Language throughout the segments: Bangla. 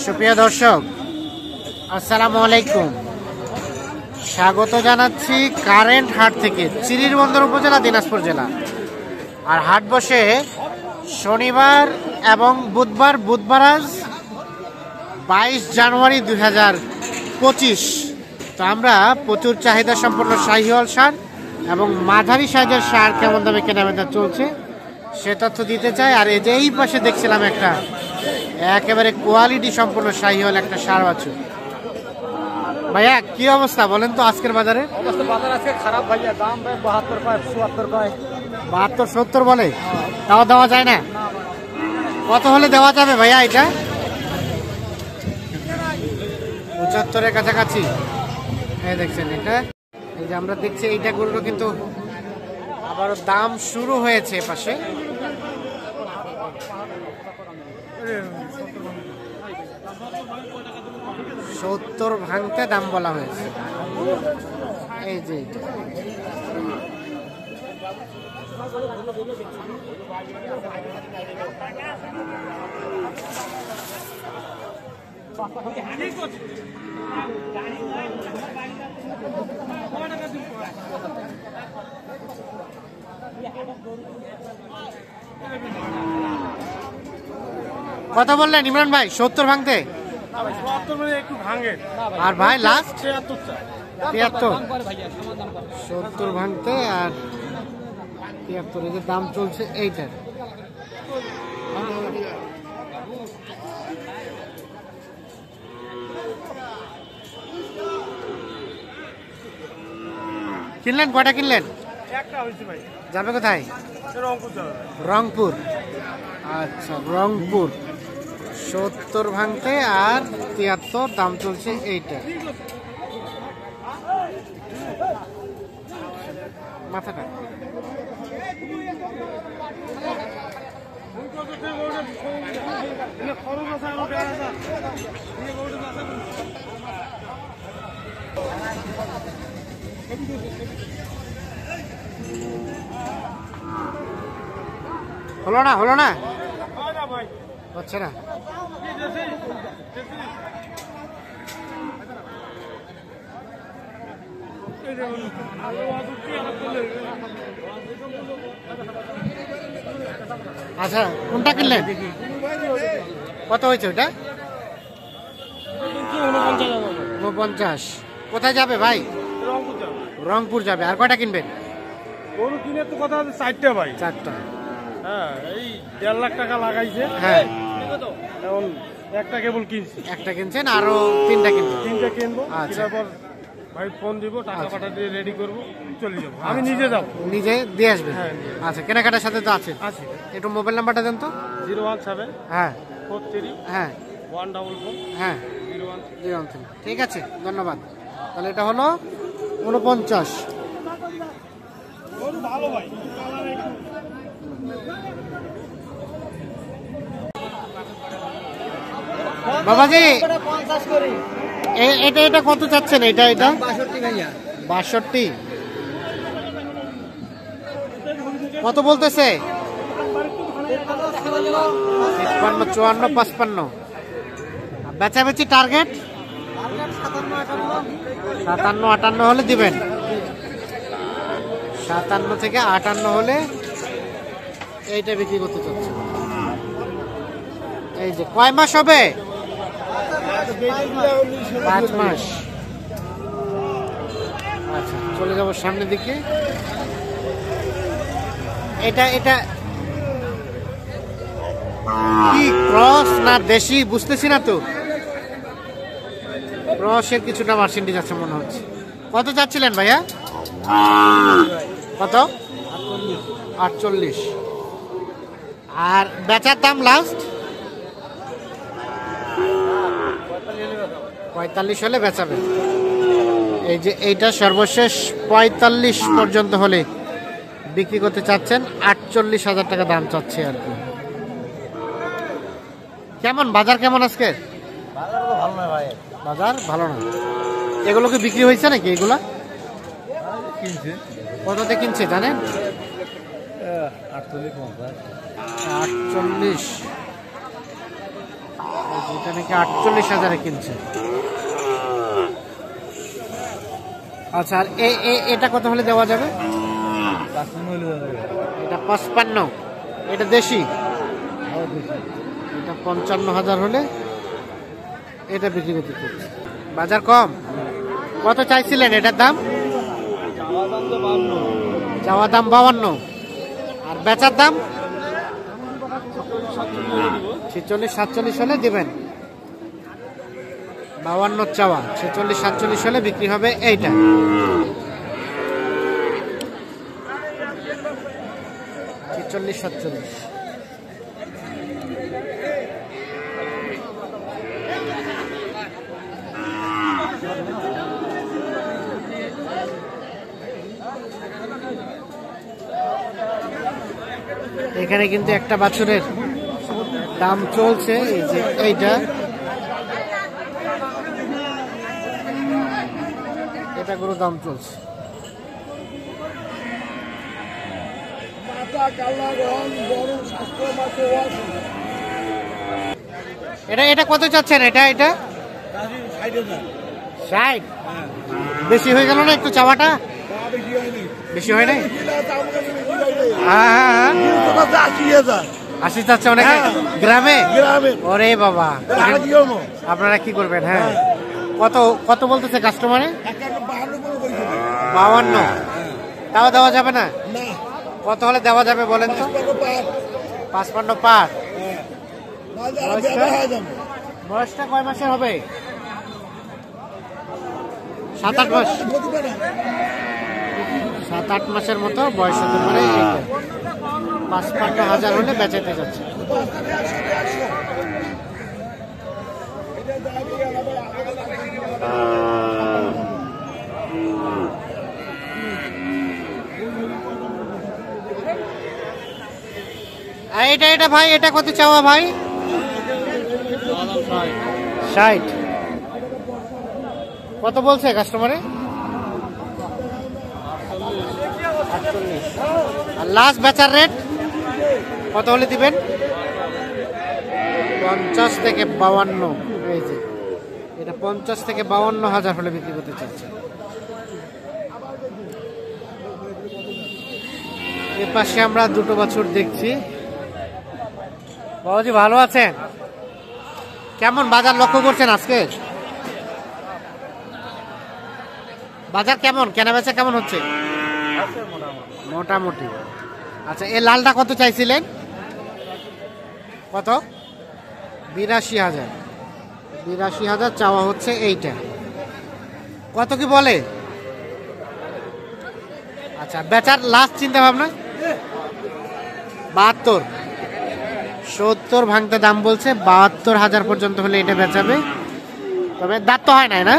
সুপ্রিয় দর্শক, আসসালামু আলাইকুম। স্বাগত জানাচ্ছি কারেন্ট হাট থেকে, চিরিরবন্দর উপজেলা, দিনাজপুর জেলা। আর হাট বসে শনিবার এবং বুধবার। বুধবার আজ 22 জানুয়ারি 2025। তো আমরা প্রচুর চাহিদা সম্পন্ন শাহিওয়াল সার এবং মাঝারি সাইজের সার কেমন দামে কেনাবেচা চলছে সে তথ্য দিতে চাই। আর এই যে এই পাশে দেখছিলাম একটা একেবারে কোয়ালিটি সম্পন্ন শাহিওয়াল একটা সার বাছুর। ভাইয়া কি অবস্থা বলেন তো আজকের বাজারে? বাজার আজকে খারাপ ভাইয়া, দাম 72 পায়, 74 পায়। 72 70 বলে, তাও দেওয়া যায় না? কত হলে দেওয়া যাবে ভাইয়া এটা? 75-এর কাছাকাছি। এই দেখছেন এটা, এই যে আমরা দেখছি এইটা গরুর কিন্তু আবারও দাম শুরু হয়েছে পাশে। 70 ভাঙতে দাম বলা হয়েছে। এই যে এটা কথা বললেন ইমরান ভাই? 70 ভাঙতে? একটু ভাঙে। আর ভাই লাস্ট 73। 70 ভাঙতে আর 73। এই যে দাম চলছে এইটার। কিনলেন কয়টা কিনলেন? একটা হইছে ভাই। যাবে কোথায়? রংপুর যাবে। রংপুর। আচ্ছা, রংপুর। 70 ভাঙতে আর 73 দাম চলছে এইটা। মাথাটা হলো না, হলো না, হচ্ছে না। আচ্ছা, কোনটা কিনলেন? কত হয়েছে ওটা? 49। কোথায় যাবে ভাই? রংপুর যাবে। আর কয়টা কিনবেন? গরু কিনে তো কথা হচ্ছে 4টা ভাই। 4টা। হ্যাঁ, এই 1.5 লাখ টাকা লাগাইছে। হ্যাঁ, এখন একটা কেবল কিনছি। একটা কিনছেন, আরো 3টা কিনবেন? 3টা কিনবো। আচ্ছা। তারপর ভাই ফোন দিব, টাকা পাঠা দিয়ে রেডি করবো, চলে যাবো। আমি নিজে যাবো। নিজে দিয়ে আসবেন? হ্যাঁ। আচ্ছা, কেনাকাটার সাথে তো আছে। একটু মোবাইল নাম্বারটা দেন তো। 017 হ্যাঁ 43 হ্যাঁ 144 হ্যাঁ 013। ঠিক আছে, ধন্যবাদ। তাহলে এটা হলো 49। ভালো ভাই। বাবাজি এটা এটা কত চাচ্ছেন? এটা এটা 62 ভাইয়া। 62। কত বলতেছে? 53 54 55। বেচাবেচি টার্গেট 57 58 হলে দিবেন। 57 থেকে 58 হলে এইটা বিক্রি করতে চাচ্ছে। এই যে কয় মাস হবে? 5 মাস। আচ্ছা, চলে যাবো সামনের দিকে। এটা এটা কি ক্রস না দেশি বুঝতেছি না তো। ক্রসের কিছুটা মার্সেন্টেজ আছে মনে হচ্ছে। কত চাচ্ছিলেন ভাইয়া? কত? 48। আর বেচার দাম লাস্ট 45 হলে বেচাবেন। এই যে এইটা সর্বশেষ 45 পর্যন্ত হলে বিক্রি করতে চাচ্ছেন। 48,000 টাকা দাম চাচ্ছে আর কি। কেমন বাজার, কেমন আজকে? বাজার ভালো না। এগুলো কি বিক্রি হয়েছে নাকি? এগুলা কততে কিনছে জানেন? 48 50। 48, এটা নাকি 48,000 কিনছে। আচ্ছা, আর এটা কত হলে দেওয়া যাবে? এটা 55, এটা দেশি, এটা 55,000 হলে এটা বিক্রি করতে চাইছে। বাজার কম, কত চাইছিলেন এটার দাম? চাওয়া দাম 52, আর বেচার দাম 46-47 হলে দিবেন। 52 চাওয়া, 46-47 হলে বিক্রি হবে এইটা। এখানে কিন্তু একটা বাছুরের দাম চলছে, এই যে এইটা, এটা গরুর দাম চলছে। এটা কত চাচ্ছেন? এটা 60, বেশি হয়ে গেল না একটু চাওয়াটা? বেশি হয় নাই? 80 চাচ্ছে অনেকে গ্রামে? ওরে বাবা, আপনারা কি করবেন? হ্যাঁ, কত বলতেছে কাস্টমারে? 52, তাও দেওয়া যাবে না? কত হলে দেওয়া যাবে বলেন তো? 55 পার। বয়সটা কয় মাসের হবে? 7-8 মাস, 7-8 মাসের মতো বয়স হতে পারে। 55,000 হলে বেচাতে যাচ্ছে। এটা ভাই, এটা কত চাওয়া ভাই? 60, কত বলছে কাস্টমারে? 48, আর লাস্ট বেচার রেট কত হলে দিবেন? 50 থেকে 52, এই যে এটা 50 থেকে 52,000 হলে বিক্রি করতে চাচ্ছে। এর পাশে আমরা দুটো বাছুর দেখছি। বাবাজি ভালো আছেন? কেমন বাজার লক্ষ্য করছেন আজকে? বাজার কেমন, কেনা বেচা কেমন হচ্ছে? মোটামুটি। আচ্ছা, এই লালটা কত চাইছিলেন? কত? 82,000, 82,000 চাওয়া হচ্ছে এইটা। কত কি বলে? আচ্ছা, বেচার লাস্ট চিন্তা ভাবনা 72, 70 ভাঙতে দাম বলছে। 72,000 পর্যন্ত হলে এটা বেচাবে। তবে দাঁত তো হয় নাই না?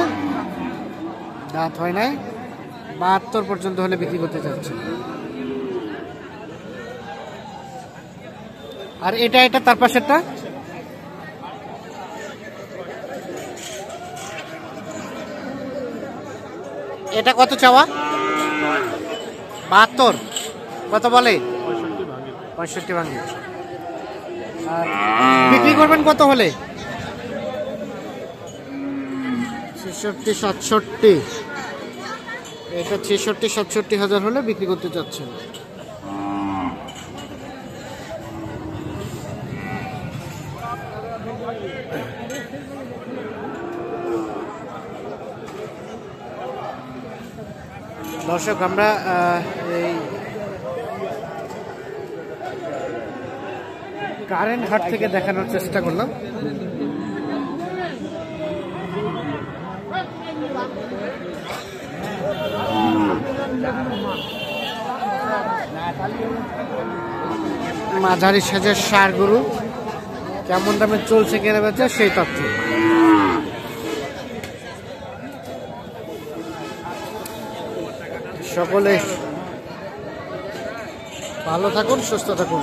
দাঁত হয় নাই। 72 পর্যন্ত হলে বিক্রি করতে চাচ্ছে। আর এটা তার পাশেরটা এটা কত চাওয়া? 72, কত বলে? 65 ভাঙে। আর বিক্রি করবেন কত হলে? 66-67, এটা 66-67,000 হলে বিক্রি করতে চাচ্ছেন। দর্শক, আমরা এই কারেন্ট হাট থেকে দেখানোর চেষ্টা করলাম। মাঝারি সাজের ষাঁড় গরু কেমন দামে চলছে কেনা বেচা সেই তথ্য। সকলে ভালো থাকুন, সুস্থ থাকুন।